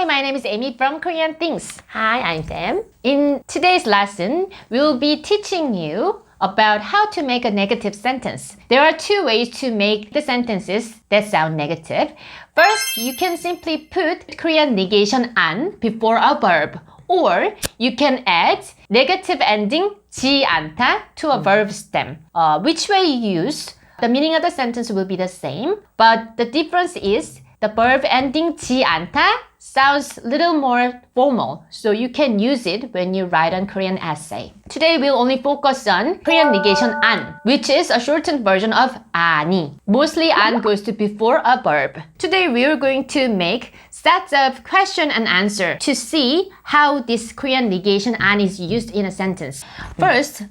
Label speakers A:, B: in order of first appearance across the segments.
A: Hi, my name is Amy from Korean Things.
B: Hi, I'm Sam.
A: In today's lesson, we'll be teaching you about how to make a negative sentence. There are two ways to make the sentences that sound negative. First, you can simply put Korean negation an before a verb, or you can add negative ending 지 않다 to a verb stem. Which way you use, the meaning of the sentence will be the same, but the difference is the verb ending 지 않다 sounds a little more formal, so you can use it when you write a Korean essay. Today we'll only focus on Korean negation an, which is a shortened version of 아니. Mostly an goes to before a verb. Today we're going to make sets of question and answer to see how this Korean negation an is used in a sentence. First,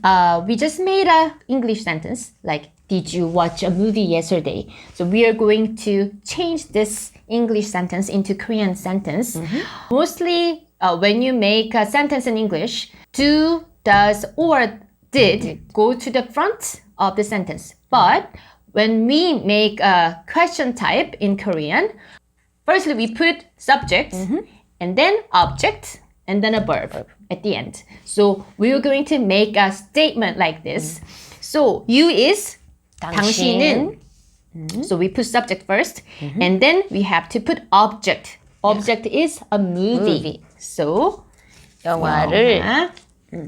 A: we just made a English sentence like, did you watch a movie yesterday? So we are going to change this English sentence into Korean sentence. Mostly when you make a sentence in English, do, does, or did go to the front of the sentence. But when we make a question type in Korean, firstly we put subject and then object and then a verb at the end. So we're going to make a statement like this. So you is 당신은. So we put subject first, and then we have to put object. Object is a movie. So
B: 영화를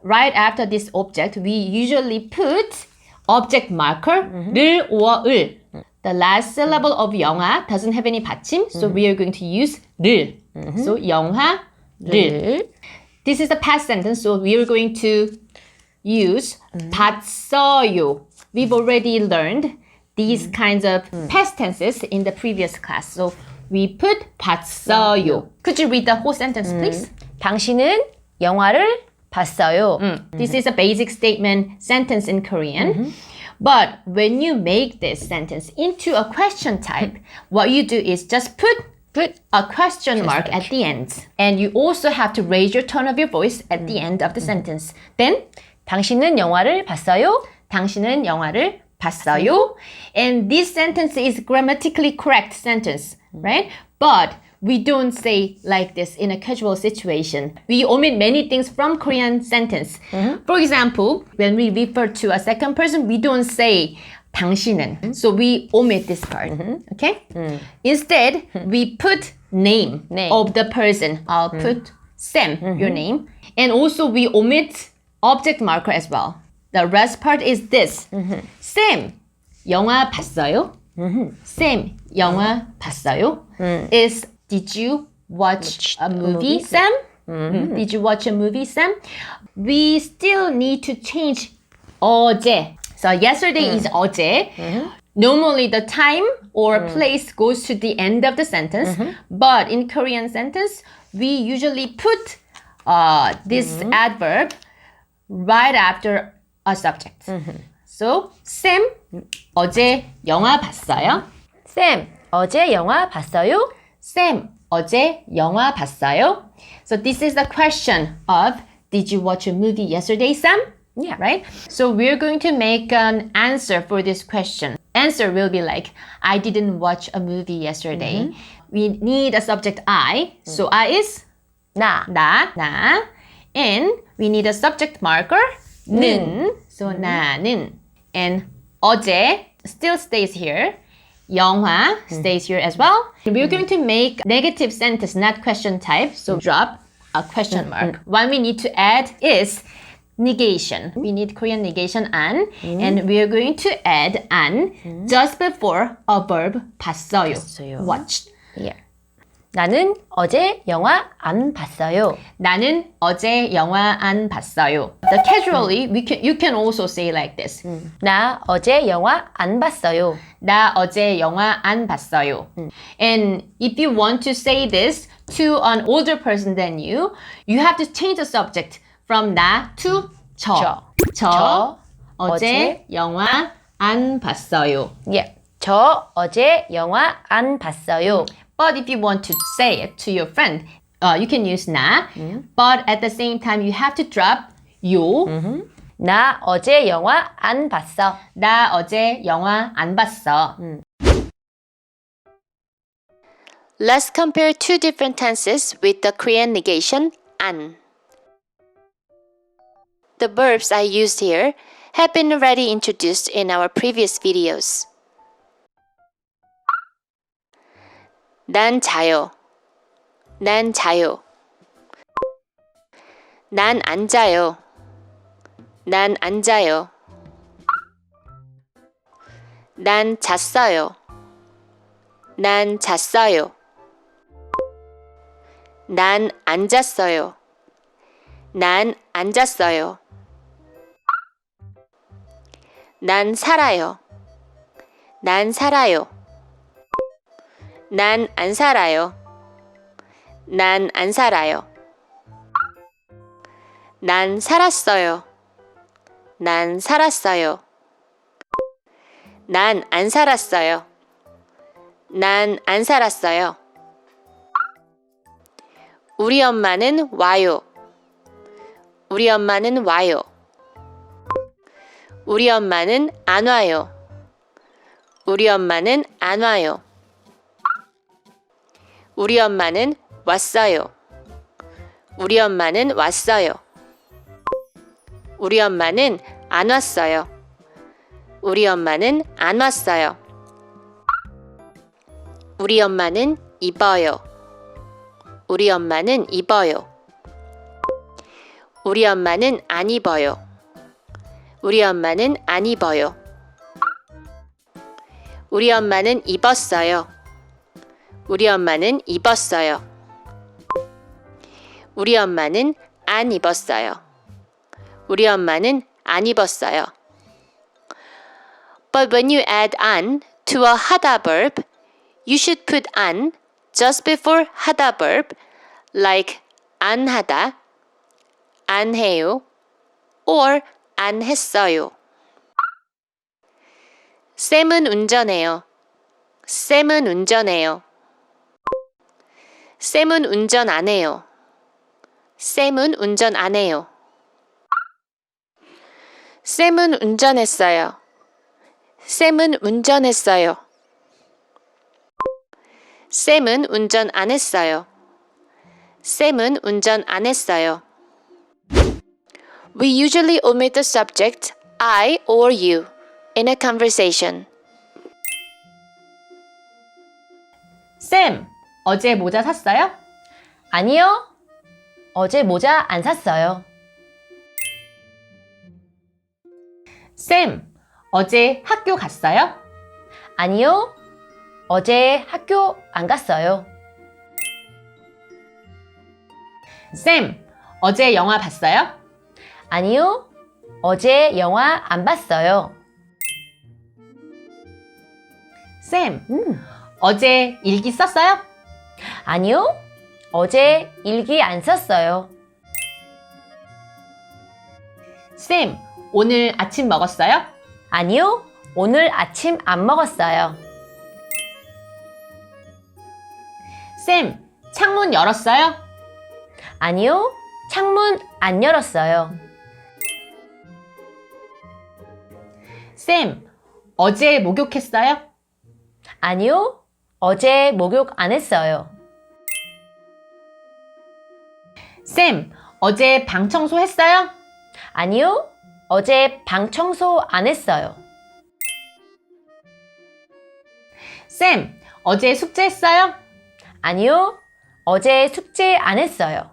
A: right after this object, we usually put object marker 를 or 을. The last syllable of 영화 doesn't have any 받침, so we are going to use 를. So 영화를. This is the past sentence, so we are going to use 봤어요. We've already learned these kinds of past tenses in the previous class. So we put 봤어요. Could you read the whole sentence, please?
B: 당신은 영화를 봤어요.
A: This is a basic statement sentence in Korean. But when you make this sentence into a question type, what you do is just put a question mark at the end. And you also have to raise your tone of your voice at the end of the sentence. Then,
B: 당신은 영화를 봤어요?
A: 당신은 영화를 봤어요? And this sentence is grammatically correct sentence, right? But we don't say like this in a casual situation. We omit many things from Korean sentence. For example, when we refer to a second person, we don't say 당신은. So we omit this part, okay? Instead, we put name of the person. I'll put Sam, your name. And also we omit object marker as well. The rest part is this. Sam, 영화 봤어요? Sam, 영화 봤어요? Is, did you watch a movie, Sam? Did you watch a movie, Sam? We still need to change 어제. So yesterday is 어제. Normally the time or place goes to the end of the sentence. But in Korean sentence, we usually put this adverb right after a subject. So, Sam, 어제 영화 봤어요?
B: Sam, 어제 영화 봤어요?
A: Sam, 어제 영화 봤어요? So this is the question of, did you watch a movie yesterday, Sam?
B: Yeah.
A: Right? So we're going to make an answer for this question. Answer will be like, I didn't watch a movie yesterday. We need a subject I. So I is
B: 나.
A: 나. And we need a subject marker 는. So 나는. And 어제 still stays here. 영화 stays here as well. We're going to make negative sentence, not question type. So drop a question mark. One we need to add is negation. We need Korean negation an. And we are going to add an just before a verb 봤어요. Watched.
B: Yeah. 나는 어제 영화 안 봤어요.
A: 나는 어제 영화 안 봤어요. The casually, you can also say like this.
B: 나 어제 영화 안 봤어요.
A: 나 어제 영화 안 봤어요. And if you want to say this to an older person than you have to change the subject from 나 to 저. 저 어제 영화 안 봤어요.
B: Yeah. 저 어제 영화 안 봤어요.
A: But if you want to say it to your friend, you can use 나. But at the same time, you have to drop 요.
B: 나 어제 영화 안 봤어.
A: 나 어제 영화 안 봤어.
B: Let's compare two different tenses with the Korean negation 안. The verbs I used here have been already introduced in our previous videos. 난 자요. 난 자요. 난 앉아요. 난 앉아요. 난 잤어요. 난 잤어요. 난 앉았어요. 난 앉았어요. 난 살아요. 난 살아요. 난 안 살아요. 난 안 살아요. 난 살았어요. 난 살았어요. 난 안 살았어요. 난 안 살았어요. 우리 엄마는 와요. 우리 엄마는 와요. 우리 엄마는 안 와요. 우리 엄마는 안 와요. 우리 엄마는 왔어요. 우리 엄마는 왔어요. 우리 엄마는 안 왔어요. 우리 엄마는 안 왔어요. 우리 엄마는 입어요. 우리 엄마는 입어요. 우리 엄마는 안 입어요. 우리 엄마는 안 입어요. 우리 엄마는 입었어요. 우리 엄마는 입었어요. 우리 엄마는 안 입었어요. 우리 엄마는 안 입었어요. But when you add an to a 하다 verb, you should put an just before 하다 verb, like 안 하다, 안 해요, or 안 했어요. 쌤은 운전해요. 쌤은 운전해요. 쌤은 운전 안 해요. 쌤은 운전 안 해요. 쌤은 운전했어요. 쌤은 운전했어요. 쌤은 운전 안 했어요. 쌤은 운전 안 했어요. We usually omit the subject I or you in a conversation.
A: 쌤, 어제 모자 샀어요?
B: 아니요. 어제 모자 안 샀어요.
A: 쌤, 어제 학교 갔어요?
B: 아니요. 어제 학교 안 갔어요.
A: 쌤, 어제 영화 봤어요?
B: 아니요. 어제 영화 안 봤어요.
A: 쌤, 어제 일기 썼어요?
B: 아니요. 어제 일기 안 썼어요.
A: 쌤, 오늘 아침 먹었어요?
B: 아니요. 오늘 아침 안 먹었어요.
A: 쌤, 창문 열었어요?
B: 아니요. 창문 안 열었어요.
A: 쌤, 어제 목욕했어요?
B: 아니요. 어제 목욕 안 했어요.
A: 쌤, 어제 방 청소했어요?
B: 아니요. 어제 방 청소 안 했어요.
A: 쌤, 어제 숙제했어요?
B: 아니요. 어제 숙제 안 했어요.